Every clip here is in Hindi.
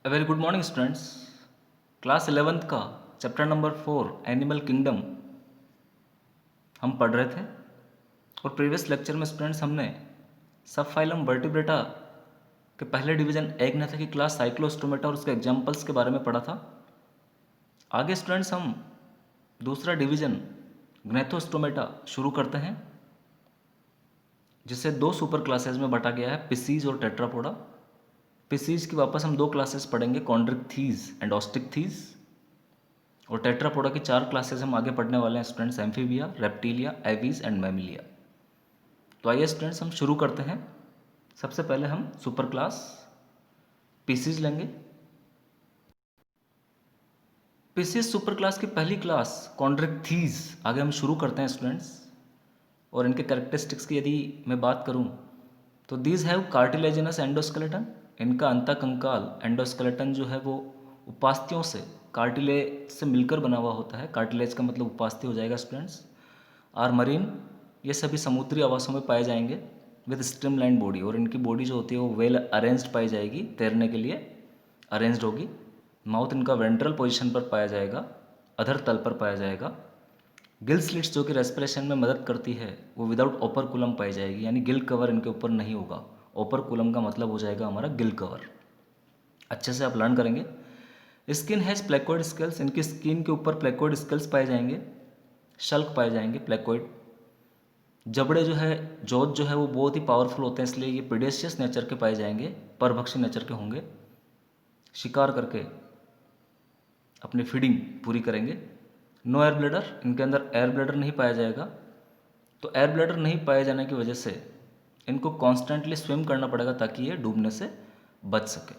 Very good morning students. Class 11th का चैप्टर नंबर 4 एनिमल किंगडम हम पढ़ रहे थे और प्रीवियस लेक्चर में स्टूडेंट्स हमने सब फाइलम वर्टिब्रेटा के पहले डिवीजन एग्नेथा की क्लास साइक्लोस्टोमेटा और उसके एग्जाम्पल्स के बारे में पढ़ा था। आगे स्टूडेंट्स हम दूसरा डिवीजन ग्नेथोस्टोमेटा शुरू करते हैं, जिसे दो सुपर क्लासेज में बांटा गया है, पिसीज और टेट्रापोडा। पिसीज की वापस हम दो क्लासेस पढ़ेंगे, कॉन्ड्रिक्थीज एंड ऑस्टिकथीज, और टेट्रापोडा की 4 क्लासेस हम आगे पढ़ने वाले हैं students, amphibia, reptilia, aves and Mammalia. तो आइए स्टूडेंट्स हम शुरू करते हैं। सबसे पहले हम सुपर क्लास पीसीज लेंगे। पीसीज सुपर क्लास की पहली क्लास कॉन्ड्रिक्थीज आगे हम शुरू करते हैं स्टूडेंट्स। और इनके कैरेक्टरिस्टिक्स की यदि मैं बात करूं तो दीज हैव कार्टिलेजिनस एंडोस्केलेटन। इनका अंतःकंकाल एंडोस्केलेटन जो है वो उपास्थियों से, कार्टिलेज से मिलकर बना हुआ होता है। कार्टिलेज का मतलब उपास्थि हो जाएगा स्टूडेंट्स। आर मरीन, ये सभी समुद्री आवासों में पाए जाएंगे विद स्ट्रीमलाइन बॉडी, और इनकी बॉडी जो होती है वो वेल अरेंज्ड पाई जाएगी, तैरने के लिए अरेंज्ड होगी। माउथ इनका वेंट्रल पोजीशन पर पाया जाएगा, अधर तल पर पाया जाएगा। गिल स्लिट्स जो कि रेस्पिरेशन में मदद करती है वो विदाउट ओपरकुलम पाई जाएगी, यानी गिल कवर इनके ऊपर नहीं होगा। ओपरकुलम का मतलब हो जाएगा हमारा गिल कवर। अच्छे से आप लर्न करेंगे। स्किन हैज प्लेकोइड स्केल्स, इनकी स्किन के ऊपर प्लेकोइड स्केल्स पाए जाएंगे, शल्क पाए जाएंगे प्लेकोइड। जबड़े जो है, जोत जो है वो बहुत ही पावरफुल होते हैं, इसलिए ये प्रीडेशियस नेचर के पाए जाएंगे, परभक्षी नेचर के होंगे। शिकार करके अपनी फीडिंग पूरी करेंगे। नो एयर ब्लैडर, इनके अंदर एयर ब्लैडर नहीं पाया जाएगा। तो एयर ब्लैडर नहीं पाए जाने की वजह से इनको कॉन्स्टेंटली स्विम करना पड़ेगा ताकि ये डूबने से बच सके।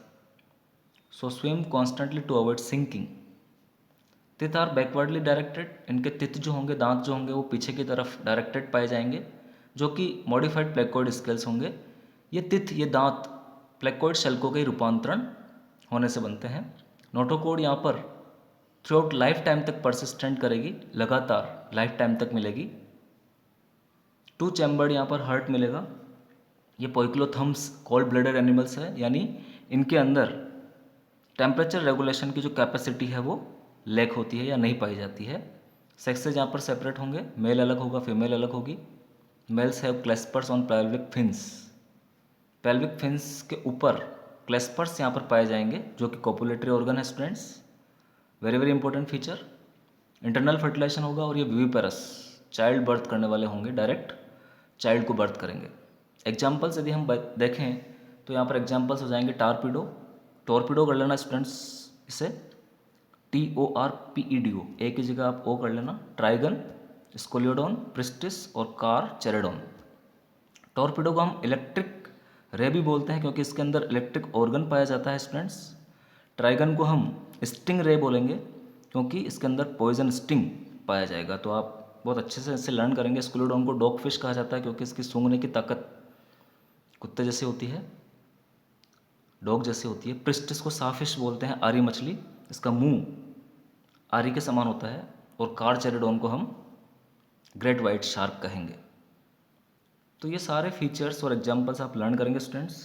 So swim constantly to avoid sinking. Teeth are backwardly directed, इनके तित जो होंगे, दांत जो होंगे वो पीछे की तरफ डायरेक्टेड पाए जाएंगे, जो कि मॉडिफाइड प्लेकोइड स्केल्स होंगे। ये तित, ये दांत प्लेकोइड शल्कों के रूपांतरण होने से बनते हैं। नोटोकोड यहाँ पर थ्रू आउट लाइफ टाइम तक परसिस्टेंट करेगी, लगातार लाइफ टाइम तक मिलेगी। 2 चैम्बर्ड यहाँ पर हार्ट मिलेगा। ये पोइक्लोथम्स कोल्ड ब्लडेड एनिमल्स है, यानी इनके अंदर टेम्परेचर रेगुलेशन की जो कैपेसिटी है वो लैक होती है या नहीं पाई जाती है। सेक्सेज यहाँ पर सेपरेट होंगे, मेल अलग होगा, फीमेल अलग होगी। Males have claspers on pelvic fins, pelvic fins के ऊपर क्लेस्पर्स यहाँ पर पाए जाएंगे, जो कि कोपुलेटरी ऑर्गन है students. Very very important feature. Internal fertilization होगा और ये विविपेरस, चाइल्ड बर्थ करने वाले होंगे, डायरेक्ट चाइल्ड को बर्थ करेंगे। एग्जाम्पल्स यदि हम देखें तो यहाँ पर एग्जाम्पल्स हो जाएंगे टारपीडो, टॉर्पीडो कर लेना स्टूडेंट्स इसे, TORPEDO, ए की जगह आप ओ कर लेना। ट्राइगन, स्कोलियोडोन, प्रिस्टिस और कार चेरेडोन। टॉर्पीडो को हम इलेक्ट्रिक रे भी बोलते हैं क्योंकि इसके अंदर इलेक्ट्रिक ऑर्गन पाया जाता है स्टूडेंट्स। ट्राइगन को हम स्टिंग रे बोलेंगे क्योंकि इसके अंदर पॉइजन स्टिंग पाया जाएगा। तो आप बहुत अच्छे से इसे लर्न करेंगे। स्क्विलोडोन को डॉग फिश कहा जाता है क्योंकि इसकी सूंघने की ताकत कुत्ते जैसी होती है, डॉग जैसी होती है। प्रिस्टिस को साफिश बोलते हैं, आरी मछली, इसका मुंह आरी के समान होता है। और कारचेरेडोन को हम ग्रेट वाइट शार्क कहेंगे। तो ये सारे फीचर्स और एग्जाम्पल्स आप लर्न करेंगे स्टूडेंट्स।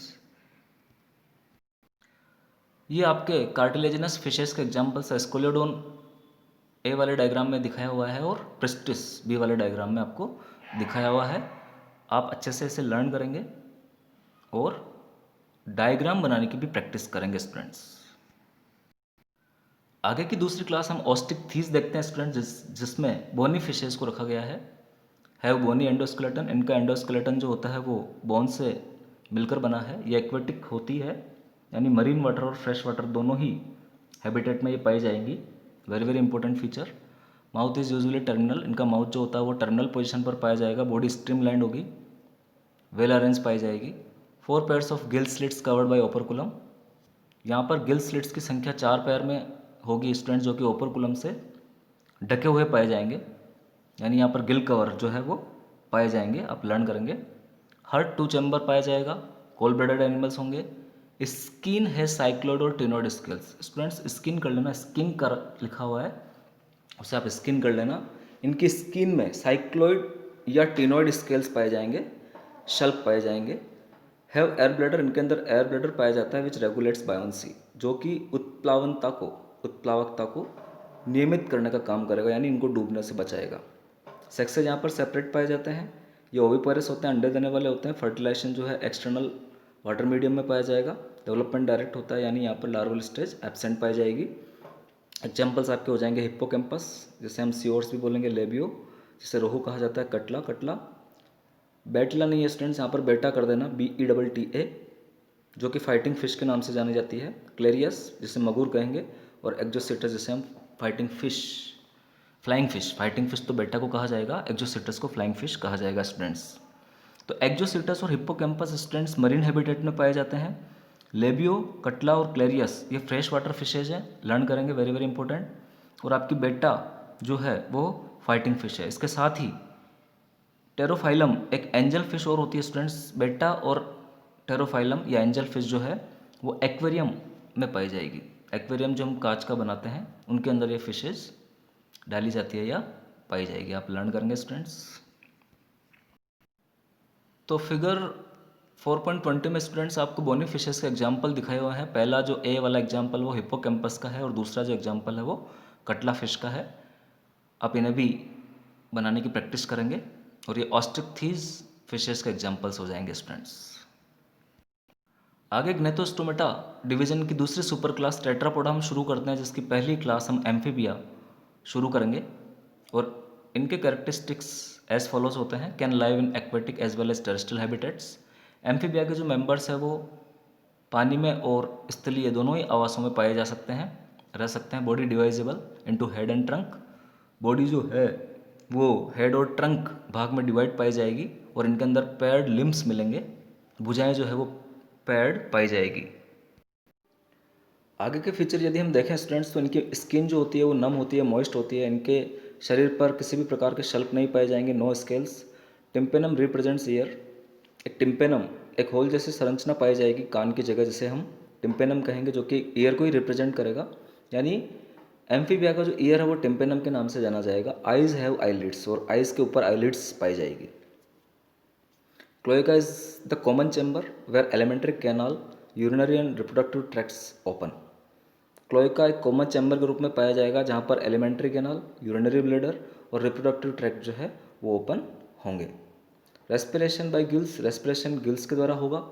ये आपके कार्टिलेजिनस फिशेस के एग्जाम्पल्स है। स्कोलियोडोन ए वाले डायग्राम में दिखाया हुआ है और प्रिस्टिस बी वाले डायग्राम में आपको दिखाया हुआ है। आप अच्छे से इसे लर्न करेंगे और डायग्राम बनाने की भी प्रैक्टिस करेंगे स्टूडेंट्स। आगे की दूसरी क्लास हम ऑस्टिकथीज देखते हैं स्टूडेंट्स, जिसमें बोनी फिशेस को रखा गया है। हैव बोनी एंडोस्केलेटन, इनका एंडोस्केलेटन जो होता है वो बोन से मिलकर बना है। ये एक्वेटिक होती है, यानी मरीन वाटर और फ्रेश वाटर दोनों ही हैबिटेट में ये पाई जाएंगी। Very very important feature. Mouth is usually terminal, इनका माउथ जो होता है वो टर्मिनल पोजीशन पर पाया जाएगा। बॉडी स्ट्रीमलाइंड होगी, वेल अरेंज पाई जाएगी। 4 pairs of gill slits covered by operculum, यहाँ पर गिल स्लिट्स की संख्या 4 पेयर में होगी स्टूडेंट्स, जो कि ओपरकुलम से ढके हुए पाए जाएंगे, यानी यहाँ पर गिल कवर जो है वो पाए जाएंगे, आप लर्न करेंगे। हार्ट 2 चैम्बर पाया जाएगा, कोल्ड ब्लडेड एनिमल्स होंगे। स्किन है साइक्लोइड और टिनोइड स्केल्स। स्टूडेंट्स स्किन कर लेना, स्किन कर लिखा हुआ है उसे आप स्किन कर लेना। इनकी स्किन में साइक्लोइड या टिनोइड स्केल्स पाए जाएंगे, शल्क पाए जाएंगे। हैव एयर ब्लैडर, इनके अंदर एयर ब्लैडर पाया जाता है विच रेगुलेट्स बायोन्सी, जो कि उत्प्लावकता को नियमित करने का काम करेगा, यानी इनको डूबने से बचाएगा। सेक्सेस यहाँ पर सेपरेट पाए जाते हैं। ये ओविपेरस होते हैं, अंडे देने वाले होते हैं। फर्टिलाइजेशन जो है एक्सटर्नल वाटर मीडियम में पाया जाएगा। डेवलपमेंट डायरेक्ट होता है, यानी यहाँ पर लार्वल स्टेज एब्सेंट पाई जाएगी। एग्जाम्पल्स आपके हो जाएंगे हिप्पोकैम्पस, जिसे हम सीओर्स भी बोलेंगे, लेबियो जिसे रोहू कहा जाता है, कटला बेटला नहीं है स्टूडेंट्स, यहाँ पर बेटा कर देना, BETTA, जो कि फाइटिंग फिश के नाम से जानी जाती है। क्लेरियस जिसे मगुर कहेंगे, और एक्जोसिटस जिसे हम फाइटिंग फिश फाइटिंग फिश तो बेटा को कहा जाएगा, एक्जोसिटस को फ्लाइंग फिश कहा जाएगा स्टूडेंट्स। तो एक्जोसिटस और हिप्पोकैम्पस स्टूडेंट्स मरीन हैबिटेट में पाए जाते हैं। लेबियो, कटला और क्लेरियस ये फ्रेश वाटर फिशेज हैं, लर्न करेंगे, वेरी वेरी इंपॉर्टेंट। और आपकी बेटा जो है वो फाइटिंग फिश है। इसके साथ ही टेरोफाइलम एक एंजल फिश और होती है स्टूडेंट्स। बेटा और टेरोफाइलम या एंजल फिश जो है वो एक्वेरियम में पाई जाएगी। एक्वेरियम जो हम कांच का बनाते हैं उनके अंदर ये फिशेज डाली जाती है या पाई जाएगी, आप लर्न करेंगे स्टूडेंट्स। तो फिगर 4.20 में स्टूडेंट्स आपको बोनी फिशेस के एग्जाम्पल दिखाए हुए हैं। पहला जो ए वाला एग्जाम्पल वो हिप्पोकैम्पस का है, और दूसरा जो एग्जाम्पल है वो कटला फिश का है। आप इन्हें भी बनाने की प्रैक्टिस करेंगे, और ये ऑस्टिकथीज फिशेस के एग्जाम्पल्स हो जाएंगे स्टूडेंट्स। आगे ग्नेथोस्टोमेटा डिवीजन की दूसरी सुपर क्लास टेट्रापोडा हम शुरू करते हैं, जिसकी पहली क्लास हम एम्फीबिया शुरू करेंगे। और इनके कैरेक्टरिस्टिक्स एज फॉलोज होते हैं, can live in aquatic as well as terrestrial habitats. Amphibia के जो मेंबर्स हैं वो पानी में और स्थलीय दोनों ही आवासों में पाए जा सकते हैं, रह सकते हैं। Body divisible into head and trunk, body जो है वो हेड और ट्रंक भाग में डिवाइड पाई जाएगी, और इनके अंदर पेयर्ड लिम्स मिलेंगे, भुजाएं जो है वो पेयर्ड पाई जाएगी। आगे के फीचर यदि हम देखें स्टूडेंट्स, तो इनकी स्किन जो होती है वो नम होती है, मॉइस्ट होती है। इनके शरीर पर किसी भी प्रकार के शल्क नहीं पाए जाएंगे, no scales. Tympanum represents ear, एक टिम्पेनम एक होल जैसी संरचना पाई जाएगी कान की जगह, जिसे हम टिम्पेनम कहेंगे, जो कि ईयर को ही रिप्रेजेंट करेगा। यानी एम्फीबिया का जो ईयर है वो टिम्पेनम के नाम से जाना जाएगा। आइज हैव आईलिड्स, और आइज के ऊपर आईलिड्स पाई जाएगी। Cloaca is the common chamber where alimentary canal, urinary and reproductive tracts open. Cloaca एक कॉमन चैम्बर के रूप में पाया जाएगा, जहाँ पर एलिमेंट्री कैनाल, यूरिनरी ब्लैडर और रिप्रोडक्टिव ट्रैक्ट जो है वो ओपन होंगे। Respiration by gills, respiration gills के द्वारा होगा,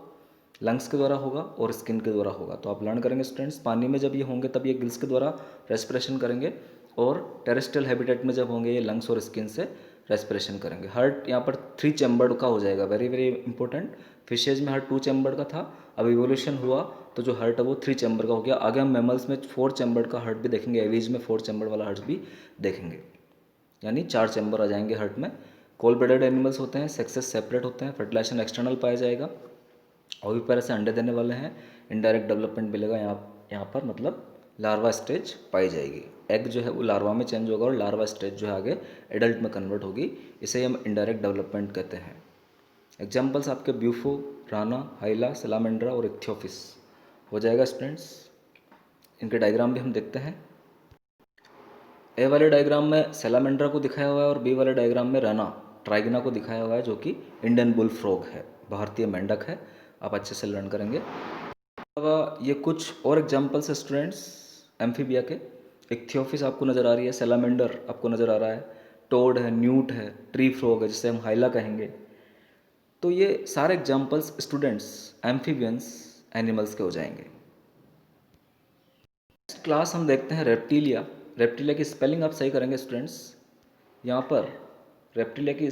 लंग्स के द्वारा होगा और स्किन के द्वारा होगा। तो आप लर्न करेंगे स्टूडेंट्स, पानी में जब ये होंगे तब ये गिल्स के द्वारा रेस्पिरेशन करेंगे, और टेरेस्ट्रियल हैबिटेट में जब होंगे ये लंग्स और स्किन से रेस्पिरेशन करेंगे। हार्ट यहाँ पर 3 चैम्बर्ड का हो जाएगा, वेरी वेरी इंपॉर्टेंट। फिशेज में हार्ट 2 चैम्बर्ड का था, अब इवोल्यूशन हुआ तो जो हार्ट है वो 3 चैम्बर का हो गया। आगे हम मैमल्स में 4 चैम्बर्ड का हार्ट भी देखेंगे, एवीज में 4 चैम्बर वाला हार्ट भी देखेंगे, यानी 4 चैम्बर आ जाएंगे हार्ट में। कोल ब्लडेड एनिमल्स होते हैं, सेक्सेस सेपरेट होते हैं, फर्टिलाइजेशन एक्सटर्नल पाया जाएगा, ओविपेरस से अंडे देने वाले हैं, इनडायरेक्ट डेवलपमेंट मिलेगा यहाँ पर, मतलब लार्वा स्टेज पाई जाएगी। एग जो है वो लार्वा में चेंज होगा, और लार्वा स्टेज जो है आगे एडल्ट में कन्वर्ट होगी, इसे हम इनडायरेक्ट डेवलपमेंट कहते हैं। एग्जाम्पल्स आपके ब्यूफो, राना, हाइला, सलामेंड्रा और इक्थियोफिस हो जाएगा स्टूडेंट्स। इनके डायग्राम भी हम देखते हैं। ए वाले डायग्राम में सैलामेंड्रा को दिखाया हुआ है, और बी वाले डायग्राम में राना ट्राइगना को दिखाया हुआ है, जो कि इंडियन बुल फ्रॉग है, भारतीय मेंढक है। आप अच्छे से लर्न करेंगे। अलावा ये कुछ और एग्जाम्पल्स है स्टूडेंट्स एम्फीबिया के। इक्थियोफिस आपको नज़र आ रही है, सैलामेंडर आपको नज़र आ रहा है, टोड है, न्यूट है, ट्री फ्रॉग है जिसे हम हाइला कहेंगे। तो ये सारे एग्जाम्पल्स स्टूडेंट्स एम्फीबियंस एनिमल्स के हो जाएंगे। नेक्स्ट क्लास हम देखते हैं रेप्टिलिया। रेप्टिलिया की स्पेलिंग आप सही करेंगे स्टूडेंट्स। यहाँ पर रेप्टिलिया की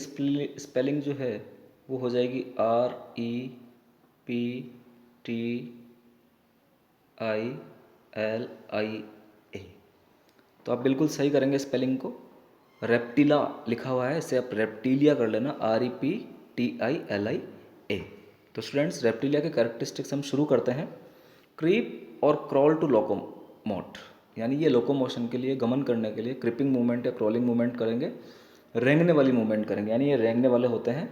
स्पेलिंग जो है वो हो जाएगी REPTILIA। तो आप बिल्कुल सही करेंगे स्पेलिंग को। रेप्टिला लिखा हुआ है, इसे आप रेप्टिलिया कर लेना, REPTILIA। तो स्टूडेंट्स रेप्टिलिया के कैरेक्टरिस्टिक्स हम शुरू करते हैं। क्रीप और क्रॉल टू लोकोमोट, यानी ये लोकोमोशन के लिए, गमन करने के लिए क्रिपिंग मूवमेंट या क्रॉलिंग मूवमेंट करेंगे, रेंगने वाली मूवमेंट करेंगे, यानी ये रेंगने वाले होते हैं।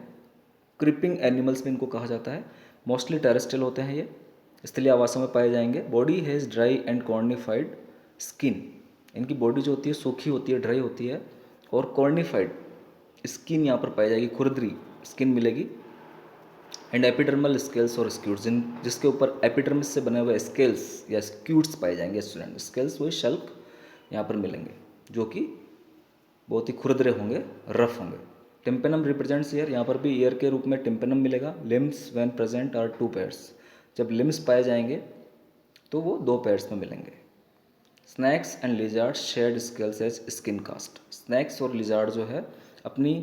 क्रिपिंग एनिमल्स में इनको कहा जाता है। मोस्टली टेरेस्ट्रियल होते हैं, ये स्थलीय आवासों में पाए जाएंगे। Body has dry and cornified skin, इनकी बॉडी जो होती है सूखी होती है, ड्राई होती है, और कॉर्निफाइड स्किन यहाँ पर पाई जाएगी, खुरदरी स्किन मिलेगी। एंड एपिडर्मल स्केल्स और स्क्यूट्स, जिसके ऊपर एपिडर्मिस से बने हुए स्केल्स या स्क्यूट्स पाए जाएंगे स्टूडेंट। स्केल्स वही शल्क यहाँ पर मिलेंगे जो कि बहुत ही खुरदरे होंगे, रफ होंगे। टिम्पेनम रिप्रेजेंट्स ईयर, यहाँ पर भी ईयर के रूप में टिम्पेनम मिलेगा। Limbs when present are 2 pairs, जब लिम्स पाए जाएंगे तो वो 2 पेयर्स में मिलेंगे। Snakes and lizard shed scales as skin cast, snakes और लिजार्ड जो है अपनी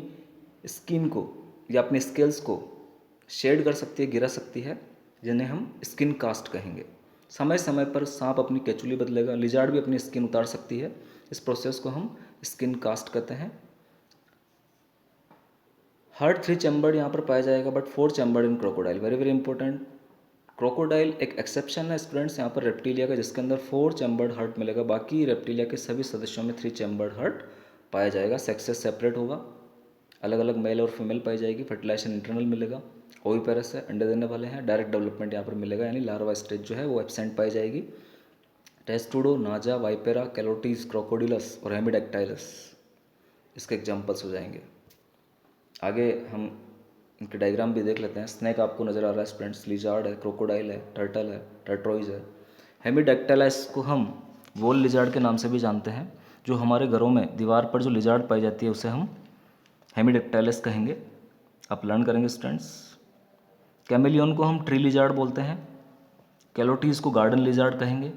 स्किन को या अपने स्केल्स को शेड कर सकती है, गिरा सकती है, जिन्हें हम स्किन कास्ट कहेंगे। समय समय पर सांप अपनी केचुली बदलेगा, लिजार्ड भी अपनी स्किन उतार सकती है, इस प्रोसेस को हम स्किन कास्ट कहते हैं। हार्ट 3 चैम्बर्ड यहाँ पर पाया जाएगा but 4 chambered in crocodile, very very important. Crocodile एक एक्सेप्शन है स्टूडेंट्स यहाँ पर रेप्टिलिया का, जिसके अंदर 4 चैम्बर्ड हार्ट मिलेगा। बाकी रेप्टिलिया के सभी सदस्यों में 3 चैम्बर्ड हार्ट पाया जाएगा। सेक्सेस सेपरेट होगा, अलग अलग मेल और फीमेल पाई जाएगी। फर्टिलाइजेशन इंटरनल मिलेगा। ओविपेरस है, अंडे देने वाले हैं। डायरेक्ट डेवलपमेंट यहाँ पर मिलेगा, यानी लार्वा स्टेज जो है वो एब्सेंट पाई जाएगी। टेस्टुडो, नाजा, वाइपेरा, कैलोटीज, क्रोकोडिलस और हेमिडेक्टाइलस इसके एग्जाम्पल्स हो जाएंगे। आगे हम इनके डायग्राम भी देख लेते हैं। स्नैक आपको नज़र आ रहा है स्टूडेंट्स, लिजार्ड है, क्रोकोडाइल है, टर्टल है, टर्टोइज है। हेमिडेक्टाइलस को हम वॉल लिजार्ड के नाम से भी जानते हैं। जो हमारे घरों में दीवार पर जो लिजार्ड पाई जाती है उसे हम हेमिडेक्टाइलस कहेंगे। आप लर्न करेंगे स्टूडेंट्स। कैमेलियन को हम ट्री लिजार्ड बोलते हैं। कैलोटीज को गार्डन लिजार्ड कहेंगे।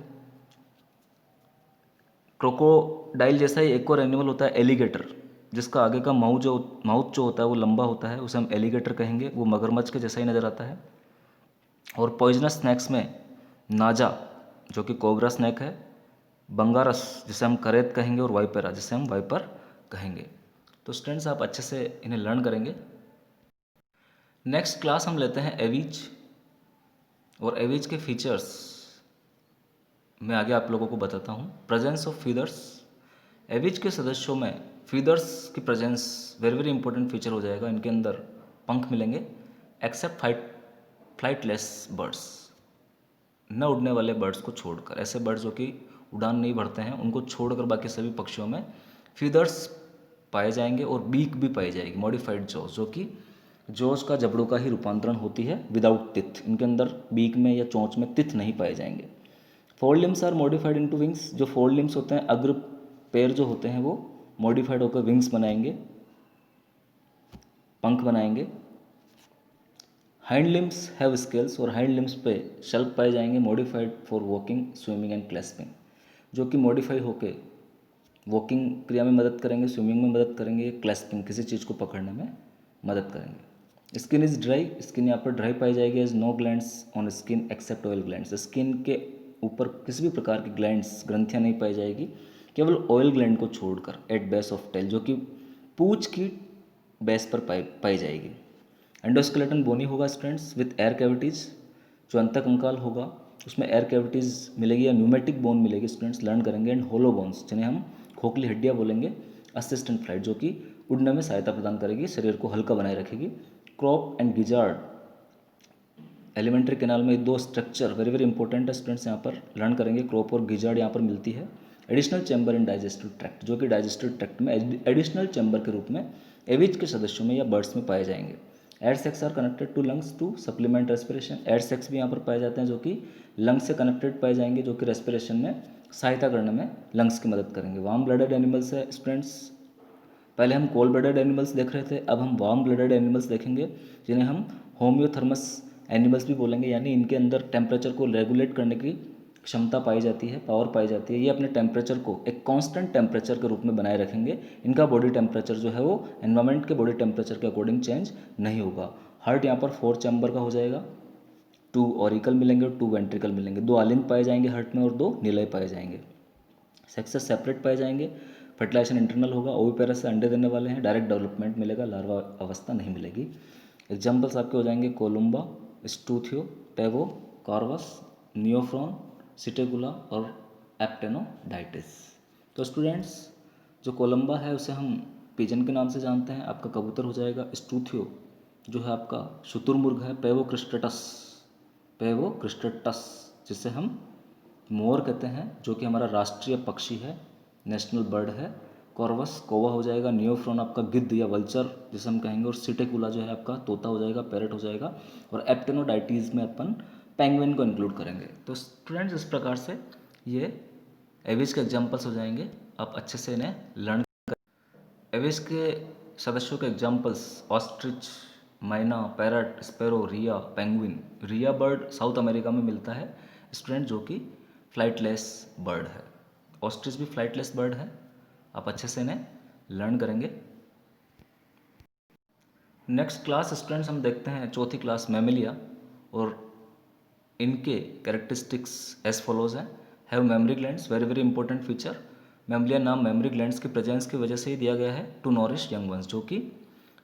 क्रोकोडाइल जैसा ही एक और एनिमल होता है एलिगेटर, जिसका आगे का माउथ जो होता है वो लंबा होता है, उसे हम एलिगेटर कहेंगे। वो मगरमच्छ के जैसा ही नज़र आता है। और पॉइजनस स्नैक्स में नाजा जो कि कोबरा स्नैक है, बंगारस जिसे हम करेत कहेंगे, और वाइपेरा जिसे हम वाइपर कहेंगे। तो स्टूडेंट्स आप अच्छे से इन्हें लर्न करेंगे। नेक्स्ट क्लास हम लेते हैं एवीज, और एवीज के फीचर्स मैं आगे आप लोगों को बताता हूँ। प्रेजेंस ऑफ फीदर्स, एवीज के सदस्यों में फीदर्स की presence very very important feature हो जाएगा। इनके अंदर पंख मिलेंगे, एक्सेप्ट फ्लाइटलेस बर्ड्स, न उड़ने वाले बर्ड्स को छोड़कर। ऐसे बर्ड्स जो कि उड़ान नहीं भरते हैं उनको छोड़कर बाकी सभी पक्षियों में फीदर्स पाए जाएंगे। और बीक भी पाई जाएगी, मॉडिफाइड जॉज, जो कि जॉज का जबड़ों का ही रूपांतरण होती है विदाउट टिथ। इनके अंदर बीक में या चोंच में टिथ नहीं पाए जाएंगे। Fore limbs are modified into wings, जो फोर लिम्स होते हैं, अग्र पैर जो होते हैं वो मॉडिफाइड होकर विंग्स बनाएंगे, पंख बनाएंगे। हाइंड लिम्स हैव स्केल्स, और हाइंड लिम्स पे शल्क पाए जाएंगे, modified for walking, swimming and clasping, जो कि मॉडिफाई होके वॉकिंग क्रिया में मदद करेंगे, स्विमिंग में मदद करेंगे, क्लैस्पिंग किसी चीज़ को पकड़ने में मदद करेंगे। स्किन इज ड्राई, स्किन यहाँ पर ड्राई पाई जाएगी। As no glands on skin except oil glands, skin के ऊपर किसी भी प्रकार की ग्लैंड्स, ग्रंथियाँ नहीं पाई जाएगी, केवल ऑयल ग्लैंड को छोड़कर। एट बेस ऑफ टेल, जो कि पूंछ की बेस पर पाई जाएगी। एंडोस्केलेटन बोनी होगा स्टूडेंट्स विथ एयर कैविटीज़, जो अंतः कंकाल होगा उसमें एयर कैविटीज़ मिलेगी या न्यूमेटिक बोन मिलेगी स्टूडेंट्स, लर्न करेंगे। एंड होलो बोन्स, जिन्हें हम खोखली हड्डियाँ बोलेंगे। असिस्टेंट फ्लाइट, जो कि उड़ने में सहायता प्रदान करेगी, शरीर को हल्का बनाए रखेगी। Crop and gizzard, alimentary canal में दो स्ट्रक्चर वेरी वेरी इंपॉर्टेंट है स्टूडेंट्स, यहाँ पर लर्न करेंगे। क्रॉप और गिजार्ड यहाँ पर मिलती है। Additional chamber in digestive tract, जो कि डाइजेस्टिव ट्रैक्ट में एडिशनल चैम्बर के रूप में एविज के सदस्यों में या बर्ड्स में पाए जाएंगे। Air sacs are connected to lungs to supplement respiration, air sacs भी यहाँ पर पाए जाते हैं जो कि लंग्स से कनेक्टेड पाए जाएंगे, जो कि रेस्पिरेशन में सहायता करने में लंग्स की मदद करेंगे। वार्म ब्लडेड एनिमल्स है स्टूडेंट्स, पहले हम कोल्ड ब्लडेड एनिमल्स देख रहे थे, अब हम वार्म ब्लडेड एनिमल्स देखेंगे, जिन्हें हम होम्योथर्मस एनिमल्स भी बोलेंगे। यानी इनके अंदर टेम्परेचर को रेगुलेट करने की क्षमता पाई जाती है, पावर पाई जाती है। ये अपने टेम्परेचर को एक कांस्टेंट टेम्परेचर के रूप में बनाए रखेंगे। इनका बॉडी टेम्परेचर जो है वो एनवायरनमेंट के बॉडी टेम्परेचर के अकॉर्डिंग चेंज नहीं होगा। हार्ट यहाँ पर 4 चैम्बर का हो जाएगा। 2 ऑरिकल मिलेंगे और 2 वेंट्रिकल मिलेंगे। 2 आलिंग पाए जाएंगे हार्ट में और 2 निलय पाए जाएंगे। सेक्सेस सेपरेट पाए जाएंगे। फर्टिलाइजेशन इंटरनल होगा। ओविपेरस से अंडे देने वाले हैं। डायरेक्ट डेवलपमेंट मिलेगा, लार्वा अवस्था नहीं मिलेगी। एग्जाम्पल्स आपके हो जाएंगे कोलुम्बा, स्टूथियो, टेवो, कार्वस, नियोफ्रॉन, सिटेगुला और एप्टेनोडाइटिस। तो स्टूडेंट्स, जो कोलम्बा है उसे हम पिजन के नाम से जानते हैं, आपका कबूतर हो जाएगा। स्टूथियो जो है आपका शुतुरमुर्ग है। पेवोक्रिस्टेटस जिसे हम मोर कहते हैं, जो कि हमारा राष्ट्रीय पक्षी है, नेशनल बर्ड है। कॉर्वस कौवा हो जाएगा, नियोफ्रॉन आपका गिद्ध या वल्चर जिसे हम कहेंगे, और सिटेकुला जो है आपका तोता हो जाएगा, पैरट हो जाएगा, और एप्टेनोडाइटीज में अपन पेंगुइन को इंक्लूड करेंगे। तो स्टूडेंट्स इस प्रकार से ये एविज के एग्जाम्पल्स हो जाएंगे, आप अच्छे से इन्हें लर्न। एविज के सदस्यों के एग्जाम्पल्स ऑस्ट्रिच, मैना, पैरट, स्पैरो, रिया, पेंगुइन। रिया बर्ड साउथ अमेरिका में मिलता है स्टूडेंट, जो कि फ्लाइटलेस बर्ड है। ऑस्ट्रिच भी फ्लाइटलेस बर्ड है, आप अच्छे से इन्हें लर्न करेंगे। नेक्स्ट क्लास स्टूडेंट्स हम देखते हैं चौथी क्लास मैमिलिया, और इनके कैरेक्टरिस्टिक्स एज फॉलोज हैं। Have mammary glands, very very important feature. Mammalia नाम मेमोरी ग्लैंड्स की प्रेजेंस की वजह से ही दिया गया है। टू नॉरिश यंग वंस, जो कि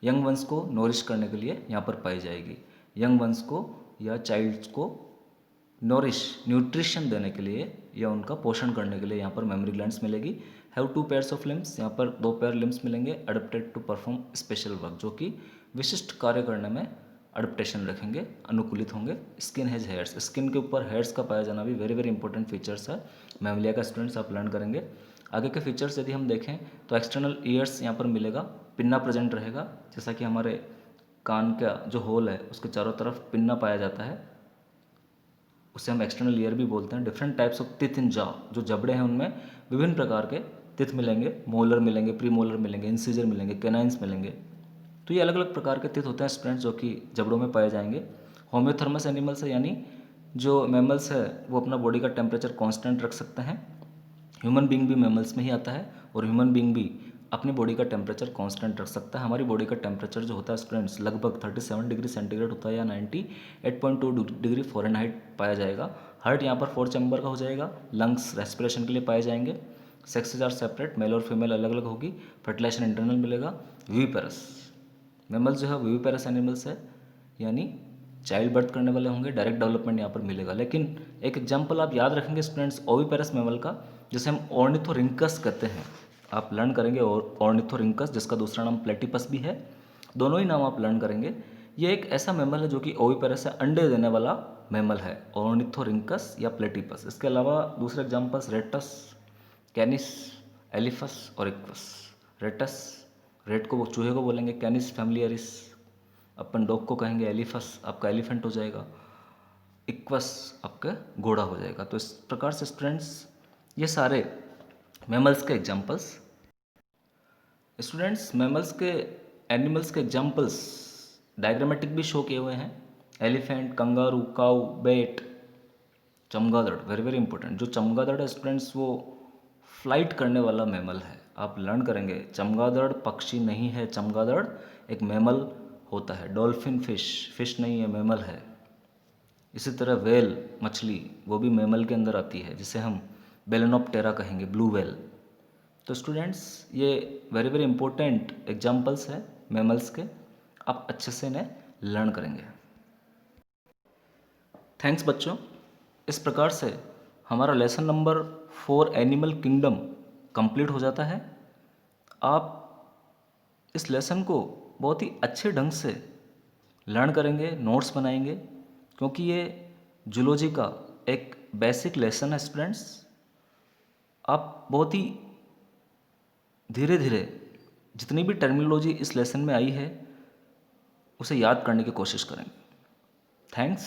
यंग वंस को नॉरिश करने के लिए यहाँ पर पाई जाएगी। यंग वंस को या चाइल्ड्स को नॉरिश न्यूट्रिशन देने के लिए या उनका पोषण करने के लिए यहाँ पर मेमोरी ग्लैंड्स मिलेगी। Have two pairs of limbs, यहाँ पर 2 पेयर लिम्स मिलेंगे। Adapted to perform special work, जो कि विशिष्ट कार्य करने में अडेप्टेशन रखेंगे, अनुकूलित होंगे। स्किन हैज हेयर्स, स्किन के ऊपर हेयर्स का पाया जाना भी वेरी वेरी इंपॉर्टेंट फीचर्स है मैमलिया का स्टूडेंट्स, आप लर्न करेंगे। आगे के फीचर्स यदि हम देखें तो एक्सटर्नल ईयर्स यहाँ पर मिलेगा, पिन्ना प्रेजेंट रहेगा, जैसा कि हमारे कान का जो होल है उसके चारों तरफ पिन्ना पाया जाता है, उसे हम एक्सटर्नल ईयर भी बोलते हैं। Different types of teeth in jaw, जो जबड़े हैं उनमें विभिन्न प्रकार के टिथ मिलेंगे, मोलर मिलेंगे, प्री मोलर मिलेंगे, इंसीजर मिलेंगे, कैनाइंस मिलेंगे। तो ये अलग अलग प्रकार के टिथ होते हैं स्टूडेंट्स, जो कि जबड़ों में पाए जाएंगे। होम्योथर्मस एनिमल्स है, यानी जो मैमल्स है वो अपना बॉडी का टेम्परेचर कांस्टेंट रख सकते हैं। ह्यूमन बींग भी मैमल्स में ही आता है, और ह्यूमन बींग भी अपनी बॉडी का टेम्परेचर कांस्टेंट रख सकता है। हमारी बॉडी का टेम्परेचर जो होता है स्टूडेंट्स लगभग 37 डिग्री सेंटीग्रेड होता है, या 98.2 डिग्री फ़ारेनहाइट पाया जाएगा। हार्ट यहाँ पर 4 चैम्बर का हो जाएगा। लंग्स रेस्पिरेशन के लिए पाए जाएंगे। सेक्सेज आर सेपरेट, मेल और फीमेल अलग अलग होगी। फर्टिलाइजेशन इंटरनल मिलेगा। विविपेरस, मैमल्स जो है विविपेरस एनिमल्स है, यानी चाइल्ड बर्थ करने वाले होंगे। डायरेक्ट डेवलपमेंट यहाँ पर मिलेगा। लेकिन एक एग्जाम्पल आप याद रखेंगे स्टूडेंट्स ओविपेरस मैमल का, जिसे हम ऑर्निथोरिंकस कहते हैं, आप लर्न करेंगे। और ऑर्निथोरिंकस जिसका दूसरा नाम प्लेटिपस भी है, दोनों ही नाम आप लर्न करेंगे। ये एक ऐसा मैमल है जो कि ओविपेरस से अंडे देने वाला मैमल है, ऑर्निथोरिंकस या प्लेटिपस। इसके अलावा दूसरे एग्जाम्पल्स रेटस, कैनिस, एलिफस और इक्वस। रेटस रेट को चूहे को बोलेंगे, कैनिस फैमिलियरिस अपन डॉग को कहेंगे, एलिफस आपका एलिफेंट हो जाएगा, इक्वस आपका घोड़ा हो जाएगा। तो इस प्रकार से स्टूडेंट्स ये सारे मैमल्स के एग्जाम्पल्स। स्टूडेंट्स मैमल्स के एनिमल्स के एग्जाम्पल्स डायग्रामेटिक भी शो किए हुए हैं। एलिफेंट, कंगारू, काऊ, बेट, चमगादड़, वेरी वेरी इंपॉर्टेंट। जो चमगादड़ है स्टूडेंट्स वो फ्लाइट करने वाला मैमल है, आप लर्न करेंगे। चमगादड़ पक्षी नहीं है, चमगादड़ एक मैमल होता है। डॉल्फिन फिश नहीं है, मैमल है। इसी तरह वेल मछली, वो भी मैमल के अंदर आती है, जिसे हम बेलेनोप्टेरा कहेंगे, ब्लू वेल। तो स्टूडेंट्स ये वेरी वेरी इंपॉर्टेंट एग्जाम्पल्स है मैमल्स के, आप अच्छे से इन्हें लर्न करेंगे। थैंक्स बच्चों। इस प्रकार से हमारा lesson number 4 animal kingdom complete हो जाता है। आप इस लेसन को बहुत ही अच्छे ढंग से लर्न करेंगे, नोट्स बनाएंगे, क्योंकि ये जूलॉजी का एक बेसिक लेसन है स्टूडेंट्स। आप बहुत ही धीरे धीरे जितनी भी टर्मिनोलॉजी इस लेसन में आई है उसे याद करने की कोशिश करेंगे। थैंक्स।